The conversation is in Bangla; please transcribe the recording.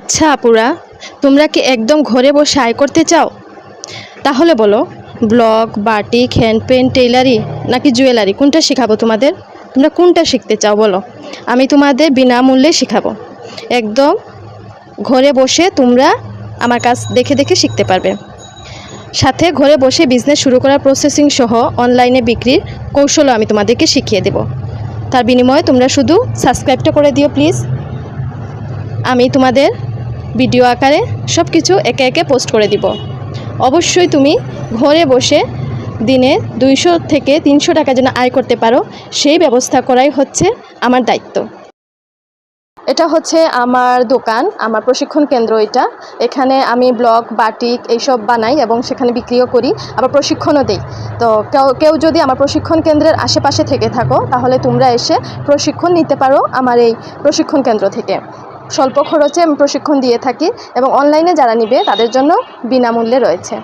আচ্ছা আপুরা, তোমরা কি একদম ঘরে বসে আয় করতে চাও? তাহলে বলো, ব্লগ, বাটিক, হ্যান্ড পেইন্ট, টেইলারি নাকি জুয়েলারি, কোনটা শেখাবো তোমাদের? তোমরা কোনটা শিখতে চাও বলো, আমি তোমাদের বিনামূল্যে শেখাবো। একদম ঘরে বসে তোমরা আমার কাছ দেখে দেখে শিখতে পারবে। সাথে ঘরে বসে বিজনেস শুরু করার প্রসেসিং সহ অনলাইনে বিক্রির কৌশলও আমি তোমাদেরকে শিখিয়ে দেব। তার বিনিময়ে তোমরা শুধু সাবস্ক্রাইবটা করে দিও প্লিজ। আমি তোমাদের ভিডিও আকারে সব কিছু একে একে পোস্ট করে দিব। অবশ্যই তুমি ঘরে বসে দিনে 200 থেকে 300 টাকা যেন আয় করতে পারো, সেই ব্যবস্থা করাই হচ্ছে আমার দায়িত্ব। এটা হচ্ছে আমার দোকান, আমার প্রশিক্ষণ কেন্দ্র। এখানে আমি ব্লগ, বাটিক এইসব বানাই এবং সেখানে বিক্রিও করি, আবার প্রশিক্ষণও দিই। তো কেউ যদি আমার প্রশিক্ষণ কেন্দ্রের আশেপাশে থেকে থাকো, তাহলে তোমরা এসে প্রশিক্ষণ নিতে পারো আমার এই প্রশিক্ষণ কেন্দ্র থেকে। স্বল্প খরচে আমি প্রশিক্ষণ দিয়ে থাকি এবং অনলাইনে যারা নিবে তাদের জন্য বিনামূল্যে রয়েছে।